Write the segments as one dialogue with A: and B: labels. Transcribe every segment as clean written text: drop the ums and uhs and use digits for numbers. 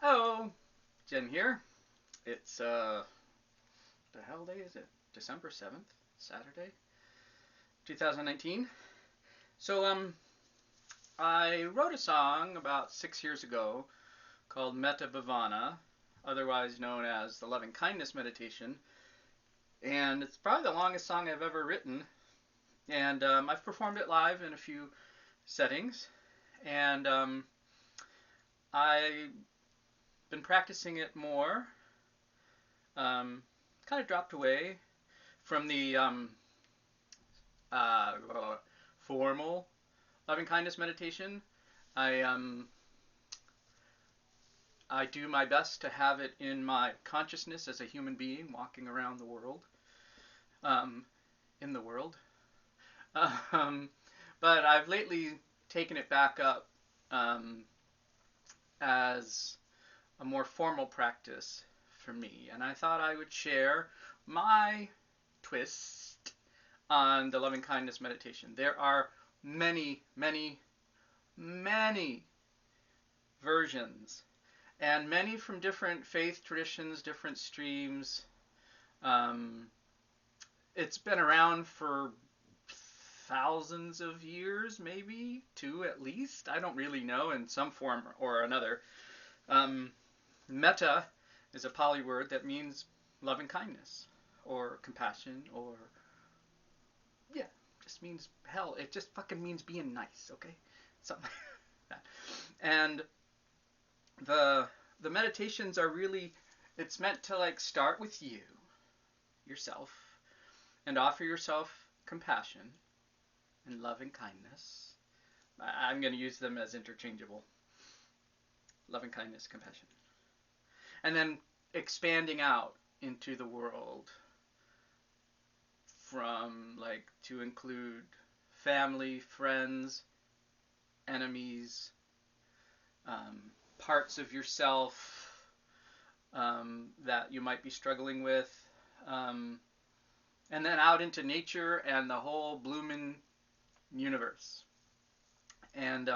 A: Hello, Jen here. It's the hell day is it? December 7th, Saturday, 2019. So I wrote a song about 6 years ago called Metta Bhavana, otherwise known as the Loving Kindness Meditation, and it's probably the longest song I've ever written. And I've performed it live in a few settings, and I've been practicing it more. Kind of dropped away from the uh, formal loving kindness meditation. I I do my best to have it in my consciousness as a human being walking around the world, um, in the world. Um, but I've lately taken it back up um, as a more formal practice for me, and I thought I would share my twist on the loving kindness meditation. There are many, many, many versions, and many from different faith traditions, different streams. Um, it's been around for thousands of years, maybe two at least. I don't really know, in some form or another. Um, Metta is a Pali word that means loving kindness or compassion or yeah, just means hell. It just fucking means being nice, okay? Something like that. And the the meditations are really, it's meant to like start with you, yourself, and offer yourself compassion and loving kindness. I'm going to use them as interchangeable. Loving kindness, compassion. And then expanding out into the world from like to include family, friends, enemies, um, parts of yourself that you might be struggling with, um, and then out into nature and the whole bloomin' universe. And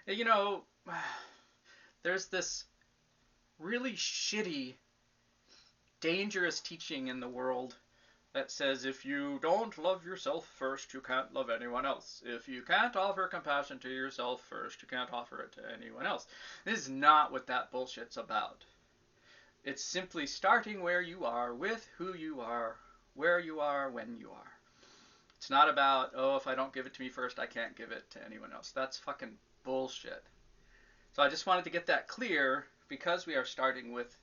A: you know, there's this really shitty, dangerous teaching in the world that says if you don't love yourself first, you can't love anyone else. If you can't offer compassion to yourself first, you can't offer it to anyone else. This is not what that bullshit's about. It's simply starting where you are, with who you are, where you are, when you are. It's not about, oh, if I don't give it to me first, I can't give it to anyone else. That's fucking bullshit. So I just wanted to get that clear because we are starting with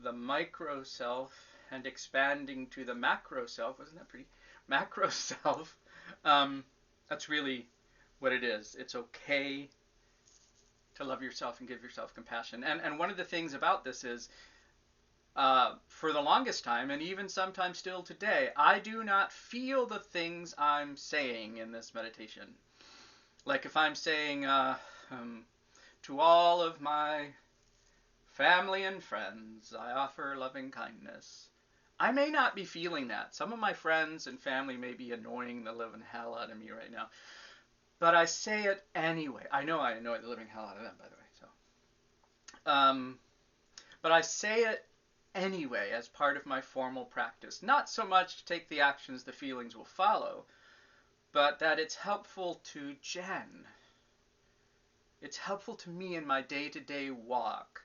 A: the micro self and expanding to the macro self. Wasn't that pretty? Macro self. That's really what it is. It's okay to love yourself and give yourself compassion. And one of the things about this is, for the longest time, and even sometimes still today, I do not feel the things I'm saying in this meditation. Like if I'm saying to all of my family and friends, I offer loving kindness. I may not be feeling that. Some of my friends and family may be annoying the living hell out of me right now. But I say it anyway. I know I annoy the living hell out of them, by the way. But I say it anyway as part of my formal practice. Not so much to take the actions the feelings will follow, but that it's helpful to Jen. It's helpful to me in my day-to-day walk.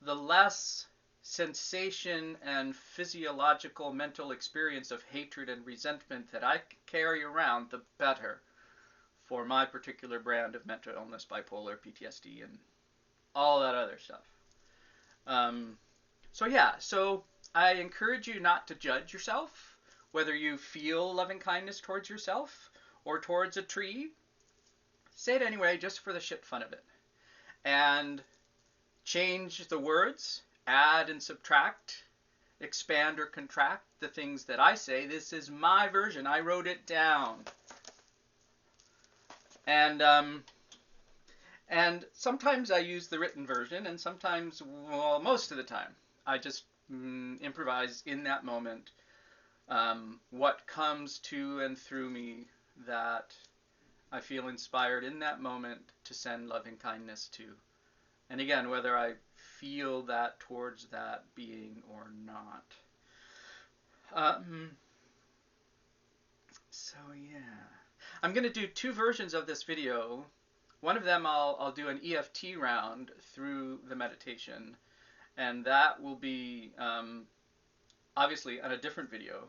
A: The less sensation and physiological mental experience of hatred and resentment that I carry around, the better for my particular brand of mental illness, bipolar, PTSD, and all that other stuff. So I encourage you not to judge yourself, whether you feel loving kindness towards yourself or towards a tree. Say it anyway, just for the shit fun of it. And change the words, add and subtract, expand or contract the things that I say. This is my version. I wrote it down. And sometimes I use the written version, and sometimes, well, most of the time, I just improvise in that moment what comes to and through me that I feel inspired in that moment to send loving kindness to And again, whether I feel that towards that being or not. Um, so yeah, I'm gonna do two versions of this video. One of them I'll do an EFT round through the meditation, and that will be obviously on a different video.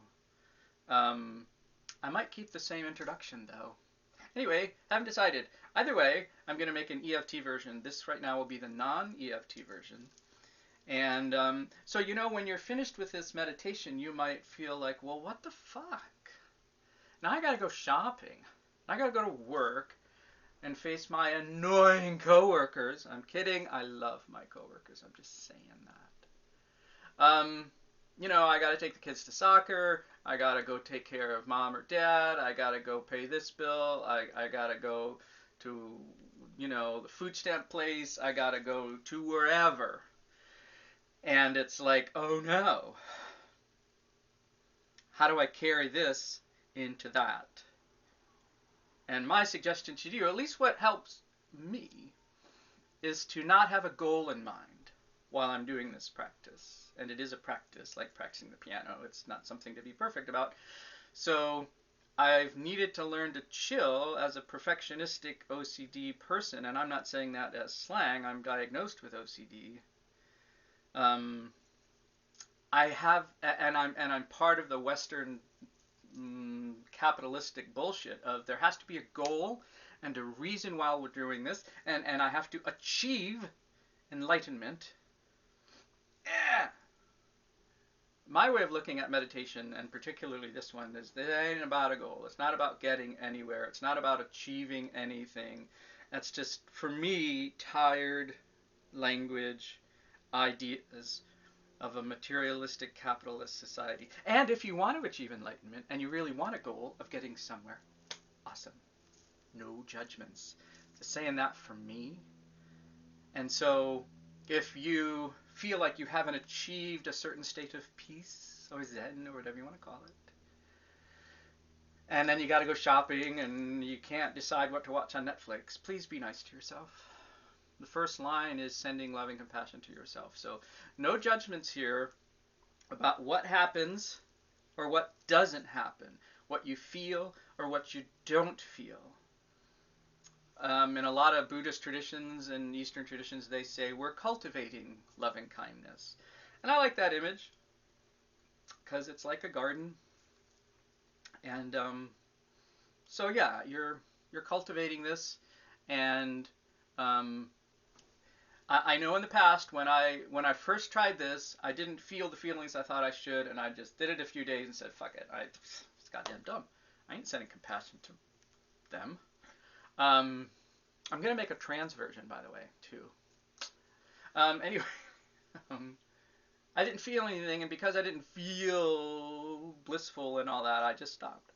A: I might keep the same introduction though. Anyway, haven't decided. Either way, I'm going to make an EFT version. This right now will be the non-EFT version. And so, you know, when you're finished with this meditation, you might feel like, well, what the fuck? Now I got to go shopping. I got to go to work and face my annoying coworkers. I'm kidding. I love my coworkers. I'm just saying that. You know, I got to take the kids to soccer. I got to go take care of mom or dad. I got to go pay this bill. I got to go to, you know, the food stamp place. I got to go to wherever. And it's like, oh no. How do I carry this into that? And my suggestion to you, at least what helps me, is to not have a goal in mind while I'm doing this practice. And it is a practice, like practicing the piano. It's not something to be perfect about. So I've needed to learn to chill as a perfectionistic OCD person, and I'm not saying that as slang. I'm diagnosed with OCD. I have, and I'm part of the Western capitalistic bullshit of there has to be a goal and a reason why we're doing this, and I have to achieve enlightenment. My way of looking at meditation, and particularly this one, is that it ain't about a goal. It's not about getting anywhere. It's not about achieving anything. That's just, for me, tired language, ideas of a materialistic capitalist society. And if you want to achieve enlightenment, and you really want a goal of getting somewhere, awesome. No judgments. Just saying that for me. And so, if you feel like you haven't achieved a certain state of peace or zen or whatever you want to call it, and then you got to go shopping and you can't decide what to watch on Netflix, please be nice to yourself. The first line is sending loving compassion to yourself. So no judgments here about what happens or what doesn't happen, what you feel or what you don't feel. In a lot of Buddhist traditions and Eastern traditions, they say we're cultivating loving kindness. And I like that image because it's like a garden. And so yeah, you're cultivating this. And I know in the past when I first tried this, I didn't feel the feelings I thought I should, and I just did it a few days and said, fuck it, it's goddamn dumb. I ain't sending compassion to them. I'm going to make a trans version, by the way, too. Anyway, I didn't feel anything, and because I didn't feel blissful and all that, I just stopped.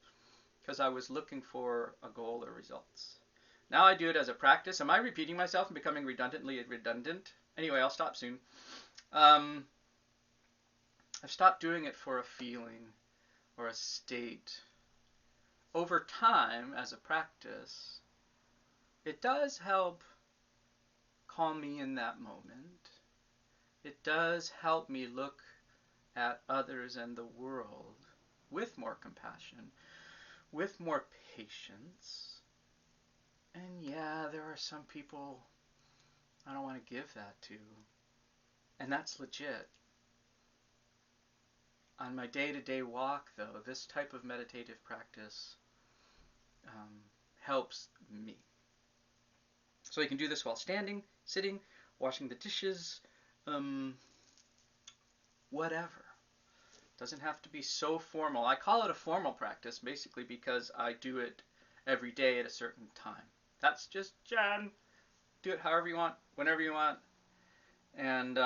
A: Because I was looking for a goal or results. Now I do it as a practice. Am I repeating myself and becoming redundantly redundant? Anyway, I'll stop soon. I've stopped doing it for a feeling or a state. Over time, as a practice, it does help calm me in that moment. It does help me look at others and the world with more compassion, with more patience. And yeah, there are some people I don't want to give that to. And that's legit. On my day-to-day walk, though, this type of meditative practice helps me. So you can do this while standing, sitting, washing the dishes, whatever. Doesn't have to be so formal. I call it a formal practice basically because I do it every day at a certain time. That's just Jen. Do it however you want, whenever you want. And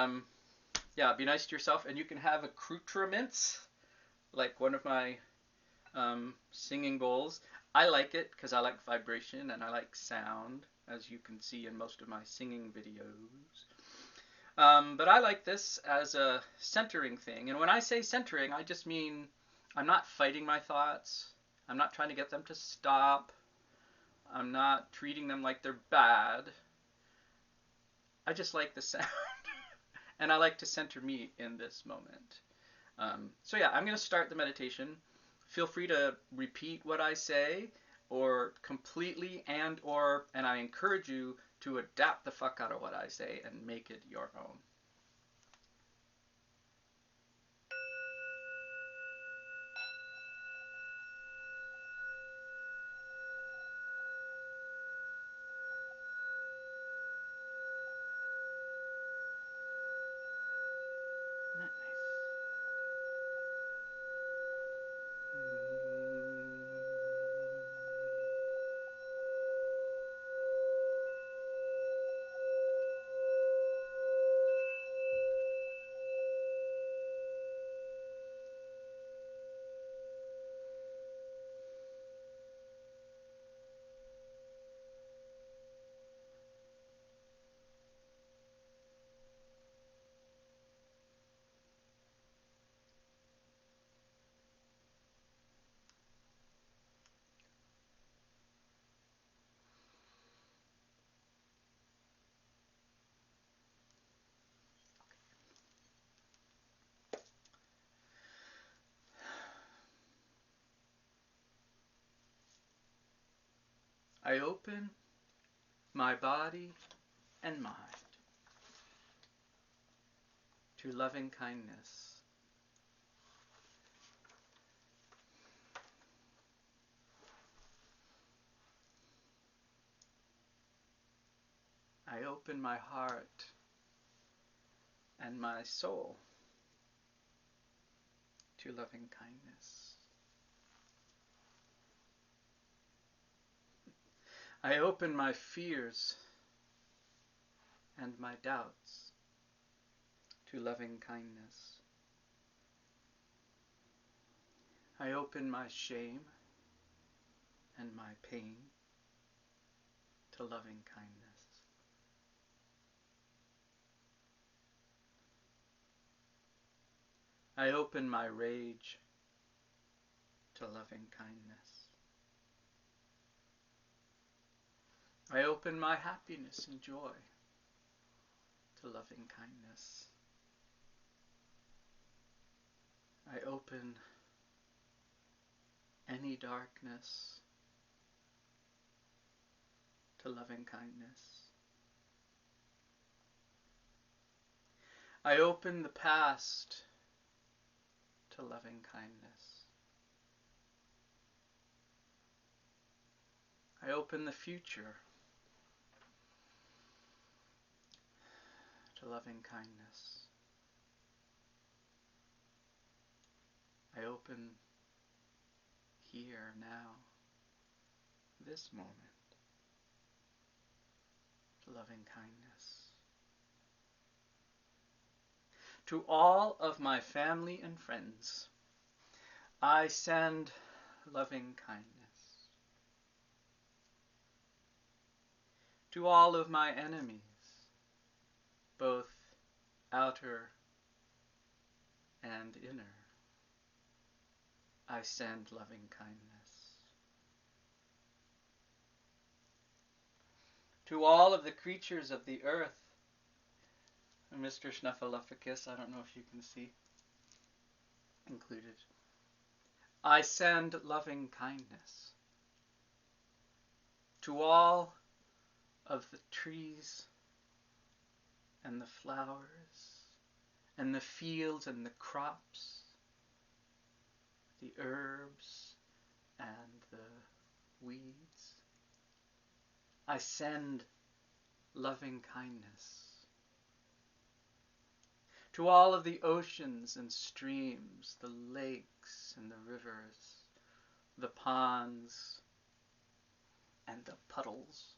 A: yeah, be nice to yourself. And you can have accoutrements, like one of my singing bowls. I like it because I like vibration and I like sound, as you can see in most of my singing videos. But I like this as a centering thing. And when I say centering, I just mean I'm not fighting my thoughts. I'm not trying to get them to stop. I'm not treating them like they're bad. I just like the sound. And I like to center me in this moment. So yeah, I'm going to start the meditation. Feel free to repeat what I say, or completely, and I encourage you to adapt the fuck out of what I say and make it your own. Isn't that nice? I open my body and mind to loving kindness. I open my heart and my soul to loving kindness. I open my fears and my doubts to loving kindness. I open my shame and my pain to loving kindness. I open my rage to loving kindness. I open my happiness and joy to loving kindness. I open any darkness to loving kindness. I open the past to loving kindness. I open the future to loving kindness. I open here, now, this moment to loving kindness. To all of my family and friends, I send loving kindness. To all of my enemies, both outer and inner, I send loving kindness. To all of the creatures of the earth, Mr. Snuffleupagus, I don't know if you can see, included, I send loving kindness. To all of the trees and the flowers and the fields and the crops, the herbs and the weeds, I send loving kindness. To all of the oceans and streams, the lakes and the rivers, the ponds and the puddles,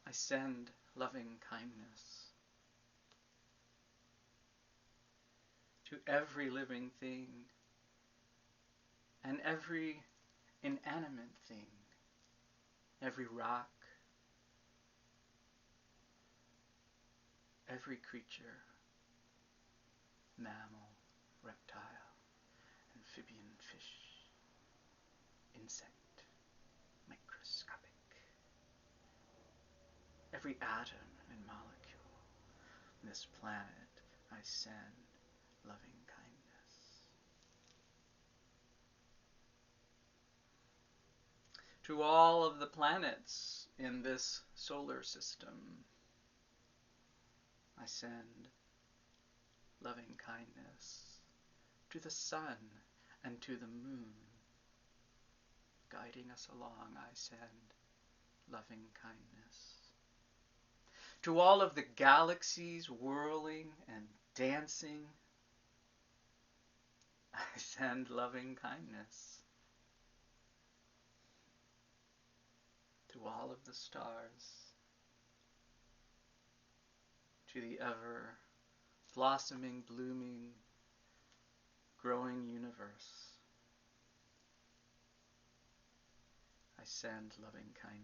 A: I send loving kindness. To every living thing and every inanimate thing, every rock, every creature, mammal, reptile, amphibian, fish, insect, microscopic, every atom and molecule on this planet, I send loving kindness. To all of the planets in this solar system, I send loving kindness. To the sun and to the moon, guiding us along, I send loving kindness. To all of the galaxies whirling and dancing, I send loving kindness. To all of the stars, to the ever blossoming, blooming, growing universe, I send loving kindness.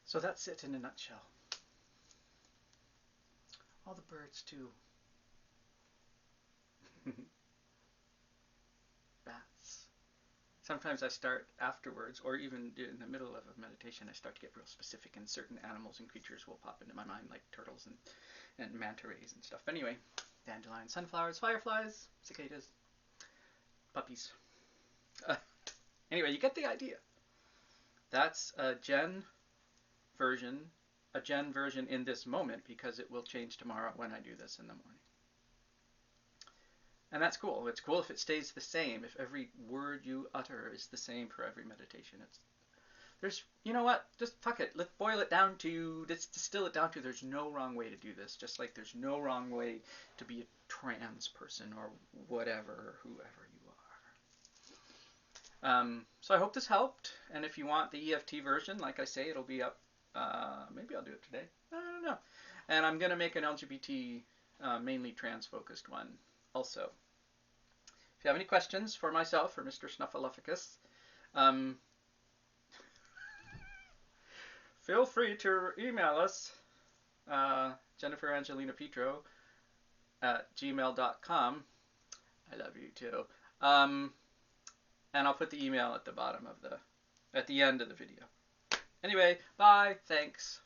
A: So that's it in a nutshell. All the birds too. Bats. Sometimes I start afterwards, or even in the middle of a meditation, I start to get real specific, and certain animals and creatures will pop into my mind, like turtles and manta rays and stuff. Anyway, dandelions, sunflowers, fireflies, cicadas, puppies. Anyway, you get the idea. That's a Jenn version in this moment, because it will change tomorrow when I do this in the morning. And that's cool. It's cool if it stays the same, if every word you utter is the same for every meditation. You know what? Just fuck it. Let's boil it down to, let's distill it down to, there's no wrong way to do this. Just like there's no wrong way to be a trans person or whatever, whoever you are. So I hope this helped. And if you want the EFT version, like I say, it'll be up. Maybe I'll do it today. I don't know. And I'm going to make an LGBT, mainly trans-focused one also. If you have any questions for myself or Mr. Snuffleupagus, feel free to email us, jenniferangelinapetro @gmail.com. I love you too. And I'll put the email at the bottom of at the end of the video. Anyway, bye, thanks.